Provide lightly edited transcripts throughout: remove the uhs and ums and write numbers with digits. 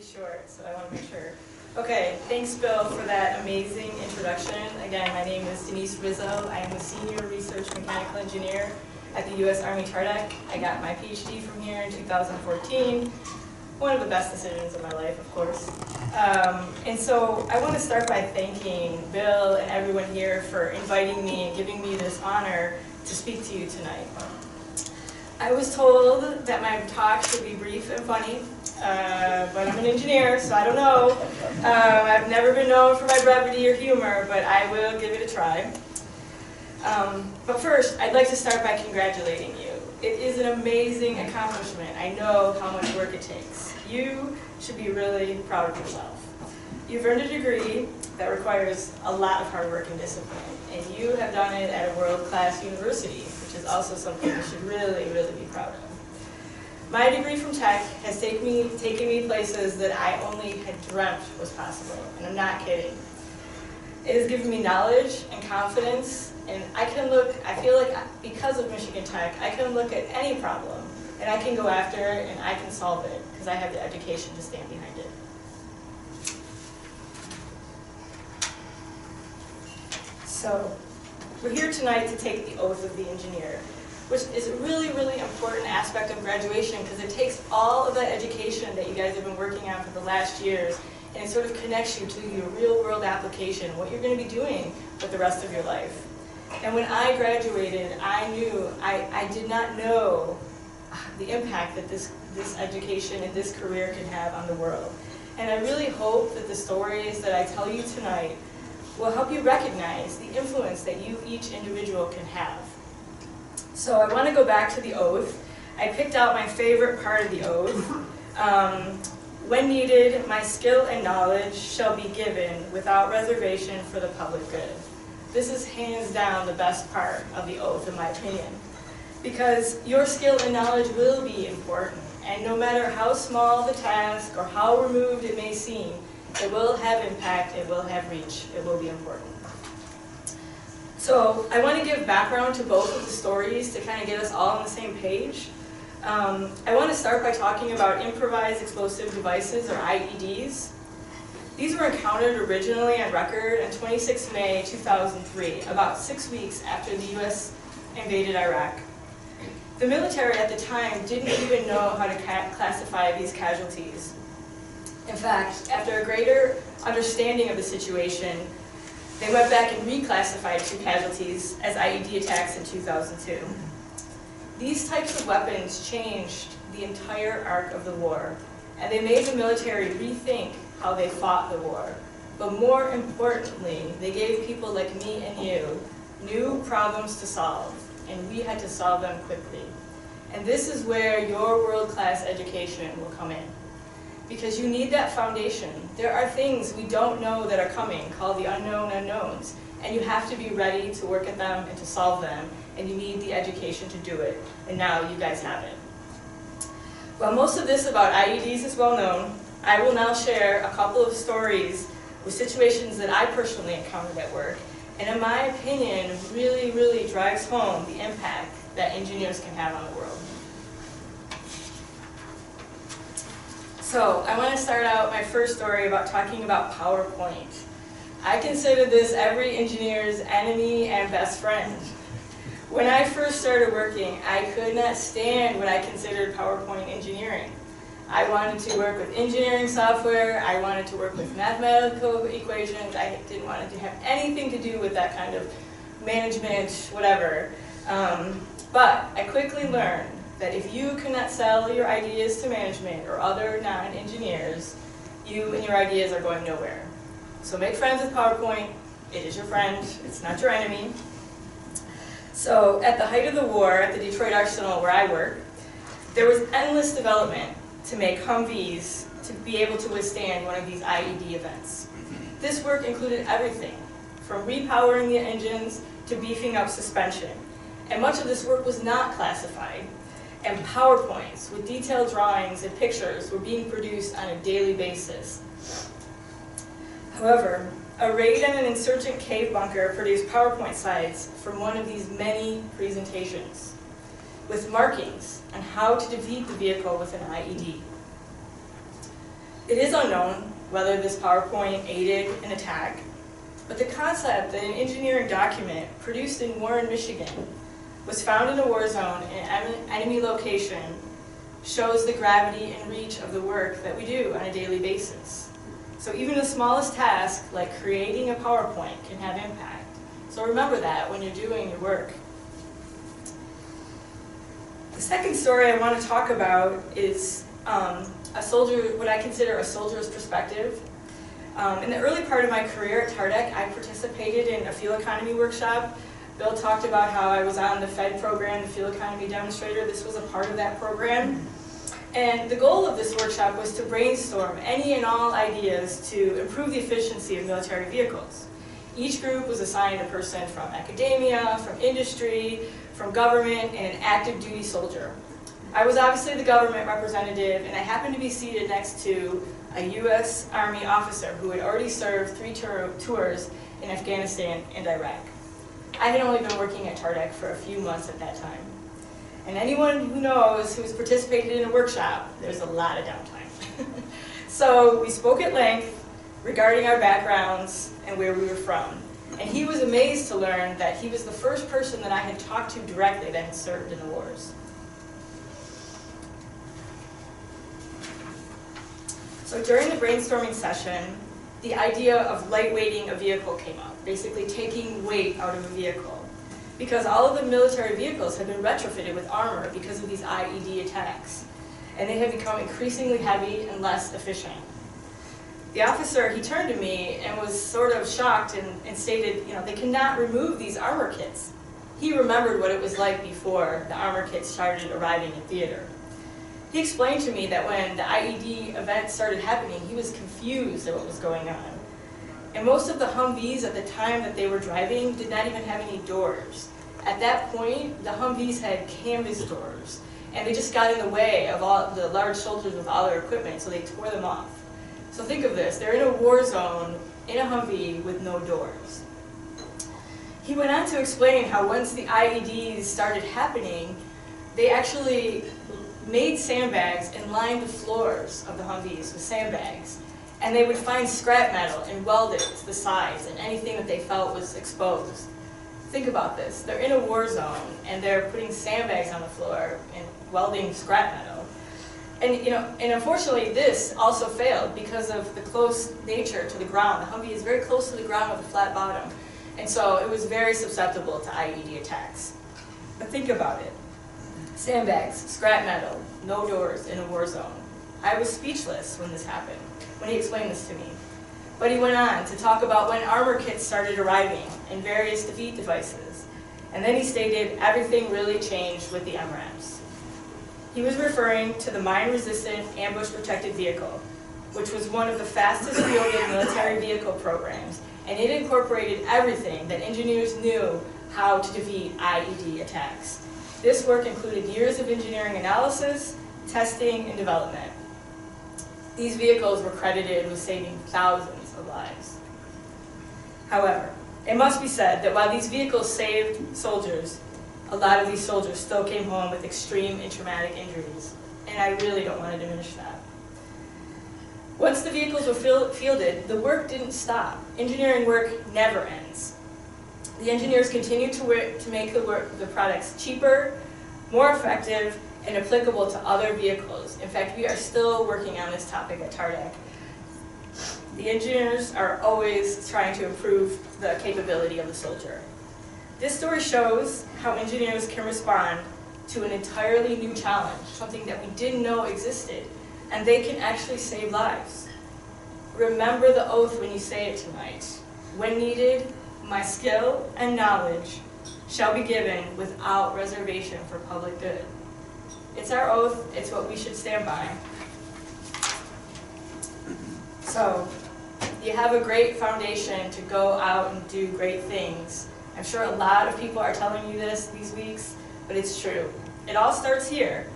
short, so I want to make sure. Okay, thanks Bill for that amazing introduction. Again, my name is Denise Rizzo. I am a senior research mechanical engineer at the U.S. Army TARDEC. I got my PhD from here in 2014. One of the best decisions of my life, of course. And so I want to start by thanking Bill and everyone here for inviting me and giving me this honor to speak to you tonight. I was told that my talk should be brief and funny, but I'm an engineer, so I don't know. I've never been known for my brevity or humor, but I will give it a try. But first, I'd like to start by congratulating you. It is an amazing accomplishment. I know how much work it takes. You should be really proud of yourself. You've earned a degree that requires a lot of hard work and discipline, and you have done it at a world-class university, which is also something you should really, really be proud of. My degree from tech has taken me places that I only had dreamt was possible, and I'm not kidding. It has given me knowledge and confidence, and I feel like because of Michigan Tech, I can look at any problem, and I can go after it, and I can solve it, because I have the education to stand behind it. So, we're here tonight to take the oath of the engineer, which is a really, really important aspect of graduation because it takes all of that education that you guys have been working on for the last years and it sort of connects you to your real-world application, what you're going to be doing with the rest of your life. And when I graduated, I knew, I did not know the impact that this education and this career can have on the world. And I really hope that the stories that I tell you tonight will help you recognize the influence that you, each individual, can have. So I want to go back to the oath. I picked out my favorite part of the oath. When needed, my skill and knowledge shall be given without reservation for the public good. This is hands down the best part of the oath, in my opinion, because your skill and knowledge will be important, and no matter how small the task or how removed it may seem, it will have impact, it will have reach, it will be important. So I want to give background to both of the stories to kind of get us all on the same page. I want to start by talking about improvised explosive devices, or IEDs. These were encountered originally on record on 26 May 2003, about 6 weeks after the US invaded Iraq. The military at the time didn't even know how to classify these casualties. In fact, after a greater understanding of the situation, they went back and reclassified 2 casualties as IED attacks in 2002. These types of weapons changed the entire arc of the war, and they made the military rethink how they fought the war. But more importantly, they gave people like me and you new problems to solve, and we had to solve them quickly. And this is where your world-class education will come in. Because you need that foundation. There are things we don't know that are coming, called the unknown unknowns, and you have to be ready to work at them and to solve them, and you need the education to do it, and now you guys have it. While most of this about IEDs is well known, I will now share a couple of stories with situations that I personally encountered at work, and in my opinion, really, really drives home the impact that engineers can have on the world. So I want to start out my first story about talking about PowerPoint. I consider this every engineer's enemy and best friend. When I first started working, I could not stand what I considered PowerPoint engineering. I wanted to work with engineering software, I wanted to work with mathematical equations, I didn't want it to have anything to do with that kind of management, whatever. But I quickly learned that if you cannot sell your ideas to management or other non-engineers, you and your ideas are going nowhere. So make friends with PowerPoint. It is your friend, it's not your enemy. So at the height of the war at the Detroit Arsenal where I work, there was endless development to make Humvees to be able to withstand one of these IED events. This work included everything, from repowering the engines to beefing up suspension. And much of this work was not classified. And PowerPoints with detailed drawings and pictures were being produced on a daily basis. However, a raid on an insurgent cave bunker produced PowerPoint slides from one of these many presentations, with markings on how to defeat the vehicle with an IED. It is unknown whether this PowerPoint aided an attack, but the concept that an engineering document produced in Warren, Michigan was found in a war zone in an enemy location shows the gravity and reach of the work that we do on a daily basis. So even the smallest task, like creating a PowerPoint, can have impact. So remember that when you're doing your work. The second story I want to talk about is a soldier, what I consider a soldier's perspective. In the early part of my career at TARDEC, I participated in a fuel economy workshop. Bill talked about how I was on the Fed program, the fuel economy demonstrator. This was a part of that program. And the goal of this workshop was to brainstorm any and all ideas to improve the efficiency of military vehicles. Each group was assigned a person from academia, from industry, from government, and an active duty soldier. I was obviously the government representative, and I happened to be seated next to a U.S. Army officer who had already served 3 tours in Afghanistan and Iraq. I had only been working at TARDEC for a few months at that time. And anyone who knows who's participated in a workshop, there's a lot of downtime. So we spoke at length regarding our backgrounds and where we were from. And he was amazed to learn that he was the first person that I had talked to directly that had served in the wars. So during the brainstorming session, the idea of lightweighting a vehicle came up, basically taking weight out of a vehicle. Because all of the military vehicles had been retrofitted with armor because of these IED attacks. And they had become increasingly heavy and less efficient. The officer, he turned to me and was sort of shocked and stated, they cannot remove these armor kits. He remembered what it was like before the armor kits started arriving in theater. He explained to me that when the IED event started happening, he was confused at what was going on. And most of the Humvees at the time that they were driving did not even have any doors. At that point, the Humvees had canvas doors, and they just got in the way of all the large soldiers with all their equipment, so they tore them off. So think of this, they're in a war zone, in a Humvee with no doors. He went on to explain how once the IEDs started happening, they actually made sandbags and lined the floors of the Humvees with sandbags. And they would find scrap metal and weld it to the sides and anything that they felt was exposed. Think about this. They're in a war zone and they're putting sandbags on the floor and welding scrap metal. And and unfortunately this also failed because of the close nature to the ground. The Humvee is very close to the ground with a flat bottom. And so it was very susceptible to IED attacks. But think about it. Sandbags, scrap metal, no doors in a war zone. I was speechless when this happened, when he explained this to me. But he went on to talk about when armor kits started arriving and various defeat devices. And then he stated everything really changed with the MRAPs. He was referring to the mine-resistant ambush-protected vehicle, which was one of the fastest fielded military vehicle programs, and it incorporated everything that engineers knew how to defeat IED attacks. This work included years of engineering analysis, testing, and development. These vehicles were credited with saving thousands of lives. However, it must be said that while these vehicles saved soldiers, a lot of these soldiers still came home with extreme and traumatic injuries, and I really don't want to diminish that. Once the vehicles were fielded, the work didn't stop. Engineering work never ends. The engineers continued to make the products cheaper, more effective, and applicable to other vehicles. In fact, we are still working on this topic at TARDEC. The engineers are always trying to improve the capability of the soldier. This story shows how engineers can respond to an entirely new challenge, something that we didn't know existed, and they can actually save lives. Remember the oath when you say it tonight. When needed, my skill and knowledge shall be given without reservation for public good. It's our oath, it's what we should stand by. So, you have a great foundation to go out and do great things. I'm sure a lot of people are telling you this these weeks, but it's true. It all starts here.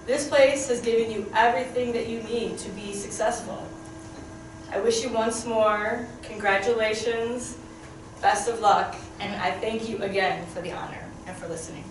This place has given you everything that you need to be successful. I wish you once more congratulations, best of luck, and I thank you again for the honor and for listening.